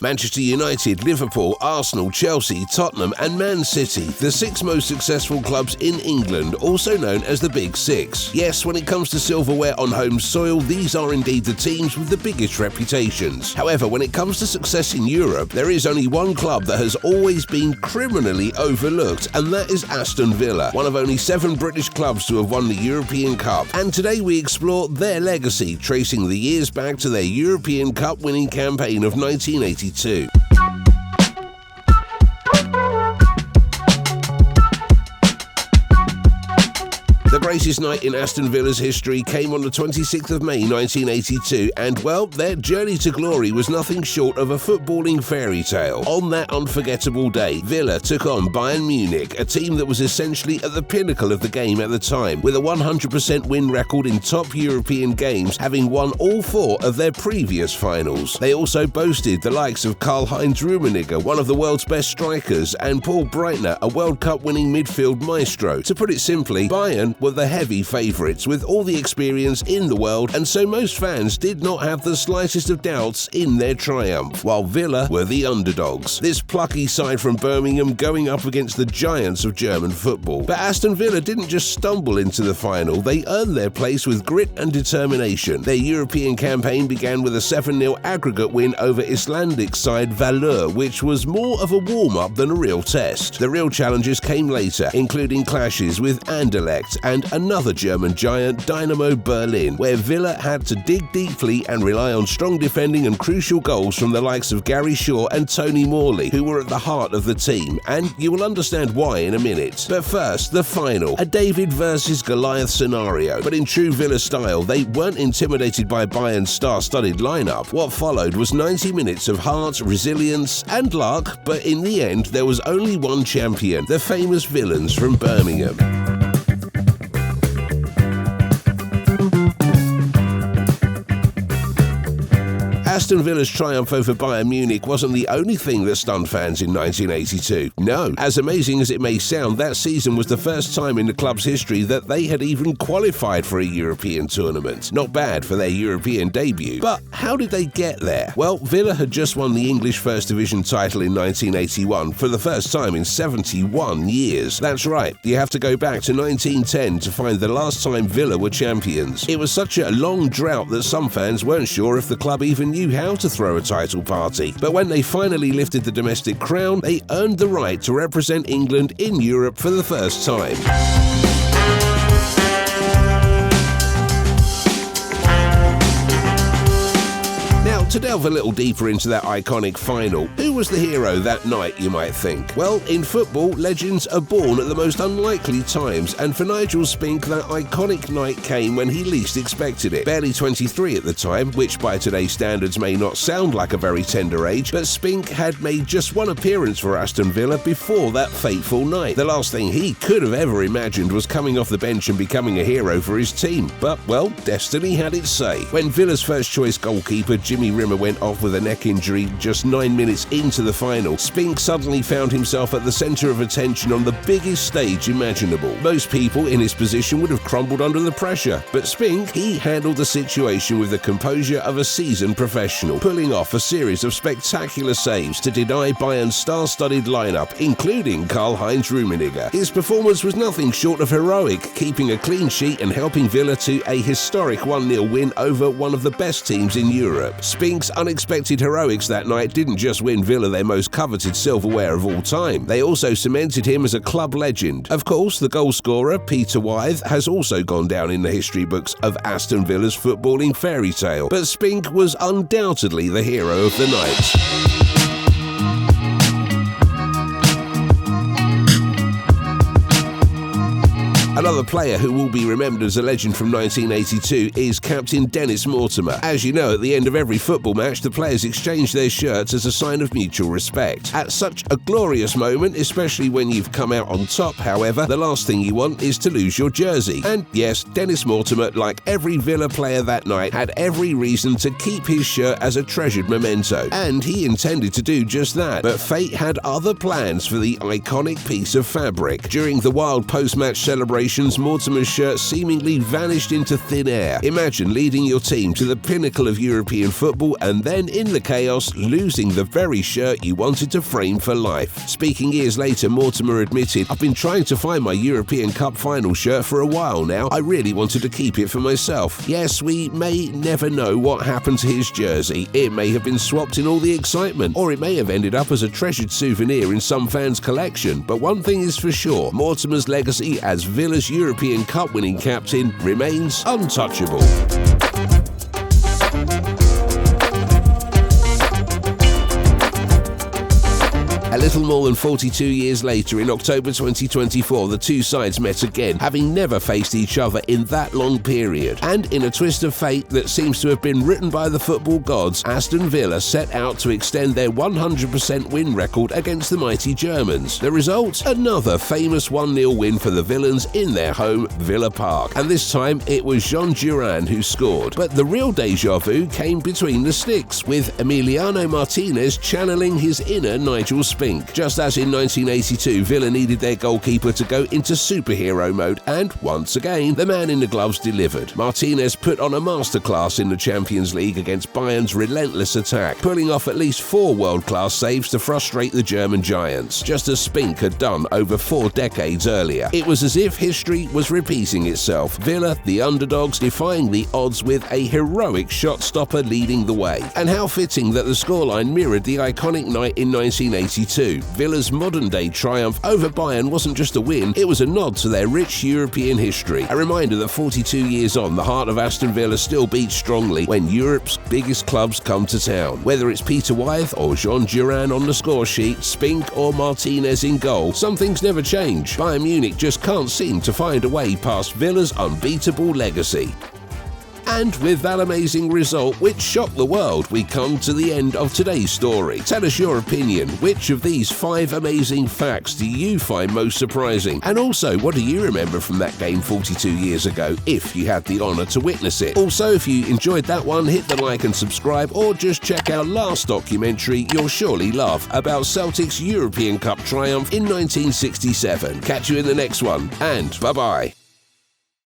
Manchester United, Liverpool, Arsenal, Chelsea, Tottenham and Man City, the 6 most successful clubs in England, also known as the Big Six. Yes, when it comes to silverware on home soil, these are indeed the teams with the biggest reputations. However, when it comes to success in Europe, there is only one club that has always been criminally overlooked, and that is Aston Villa, one of only 7 British clubs to have won the European Cup. And today we explore their legacy, tracing the years back to their European Cup winning campaign of 1982. The greatest night in Aston Villa's history came on the 26th of May 1982 and, well, their journey to glory was nothing short of a footballing fairy tale. On that unforgettable day, Villa took on Bayern Munich, a team that was essentially at the pinnacle of the game at the time, with a 100% win record in top European games, having won all 4 of their previous finals. They also boasted the likes of Karl-Heinz Rummenigge, one of the world's best strikers, and Paul Breitner, a World Cup winning midfield maestro. To put it simply, Bayern were the heavy favourites with all the experience in the world, and so most fans did not have the slightest of doubts in their triumph, while Villa were the underdogs. This plucky side from Birmingham going up against the giants of German football. But Aston Villa didn't just stumble into the final, they earned their place with grit and determination. Their European campaign began with a 7-0 aggregate win over Icelandic side Valur, which was more of a warm-up than a real test. The real challenges came later, including clashes with Anderlecht and another German giant, Dynamo Berlin, where Villa had to dig deeply and rely on strong defending and crucial goals from the likes of Gary Shaw and Tony Morley, who were at the heart of the team, and you will understand why in a minute. But first, the final, a David versus Goliath scenario, but in true Villa style, they weren't intimidated by Bayern's star-studded lineup. What followed was 90 minutes of heart, resilience and luck, but in the end, there was only one champion, the famous villains from Birmingham. Aston Villa's triumph over Bayern Munich wasn't the only thing that stunned fans in 1982. No, as amazing as it may sound, that season was the first time in the club's history that they had even qualified for a European tournament. Not bad for their European debut. But how did they get there? Well, Villa had just won the English First Division title in 1981 for the first time in 71 years. That's right, you have to go back to 1910 to find the last time Villa were champions. It was such a long drought that some fans weren't sure if the club even knew how to throw a title party. But when they finally lifted the domestic crown, they earned the right to represent England in Europe for the first time. To delve a little deeper into that iconic final, who was the hero that night, you might think? Well, in football, legends are born at the most unlikely times, and for Nigel Spink, that iconic night came when he least expected it. Barely 23 at the time, which by today's standards may not sound like a very tender age, but Spink had made just one appearance for Aston Villa before that fateful night. The last thing he could have ever imagined was coming off the bench and becoming a hero for his team. But, well, destiny had its say. When Villa's first-choice goalkeeper, Jimmy Rimmer, went off with a neck injury just 9 minutes into the final, Spink suddenly found himself at the centre of attention on the biggest stage imaginable. Most people in his position would have crumbled under the pressure, but Spink, he handled the situation with the composure of a seasoned professional, pulling off a series of spectacular saves to deny Bayern's star-studded lineup, including Karl-Heinz Rummenigge. His performance was nothing short of heroic, keeping a clean sheet and helping Villa to a historic 1-0 win over one of the best teams in Europe. Spink's unexpected heroics that night didn't just win Villa their most coveted silverware of all time, they also cemented him as a club legend. Of course, the goal scorer, Peter Wythe, has also gone down in the history books of Aston Villa's footballing fairy tale, but Spink was undoubtedly the hero of the night. Another player who will be remembered as a legend from 1982 is Captain Dennis Mortimer. As you know, at the end of every football match, the players exchange their shirts as a sign of mutual respect. At such a glorious moment, especially when you've come out on top, however, the last thing you want is to lose your jersey. And yes, Dennis Mortimer, like every Villa player that night, had every reason to keep his shirt as a treasured memento. And he intended to do just that. But fate had other plans for the iconic piece of fabric. During the wild post-match celebration celebrations, Mortimer's shirt seemingly vanished into thin air. Imagine leading your team to the pinnacle of European football and then, in the chaos, losing the very shirt you wanted to frame for life. Speaking years later, Mortimer admitted, "I've been trying to find my European Cup final shirt for a while now. I really wanted to keep it for myself." Yes, we may never know what happened to his jersey. It may have been swapped in all the excitement, or it may have ended up as a treasured souvenir in some fans' collection. But one thing is for sure, Mortimer's legacy as Villa's European Cup winning captain remains untouchable. A little more than 42 years later, in October 2024, the two sides met again, having never faced each other in that long period. And in a twist of fate that seems to have been written by the football gods, Aston Villa set out to extend their 100% win record against the mighty Germans. The result? Another famous 1-0 win for the Villains in their home, Villa Park. And this time, it was Jean Duran who scored. But the real déjà vu came between the sticks, with Emiliano Martinez channeling his inner Nigel Spink. Just as in 1982, Villa needed their goalkeeper to go into superhero mode, and once again, the man in the gloves delivered. Martinez put on a masterclass in the Champions League against Bayern's relentless attack, pulling off at least 4 world-class saves to frustrate the German giants, just as Spink had done over 4 decades earlier. It was as if history was repeating itself. Villa, the underdogs, defying the odds with a heroic shot-stopper leading the way. And how fitting that the scoreline mirrored the iconic night in 1982. Villa's modern-day triumph over Bayern wasn't just a win, it was a nod to their rich European history. A reminder that 42 years on, the heart of Aston Villa still beats strongly when Europe's biggest clubs come to town. Whether it's Peter Wyeth or Jean Duran on the score sheet, Spink or Martinez in goal, some things never change. Bayern Munich just can't seem to find a way past Villa's unbeatable legacy. And with that amazing result, which shocked the world, we come to the end of today's story. Tell us your opinion. Which of these 5 amazing facts do you find most surprising? And also, what do you remember from that game 42 years ago, if you had the honour to witness it? Also, if you enjoyed that one, hit the like and subscribe, or just check our last documentary you'll surely love about Celtic's European Cup triumph in 1967. Catch you in the next one, and bye-bye.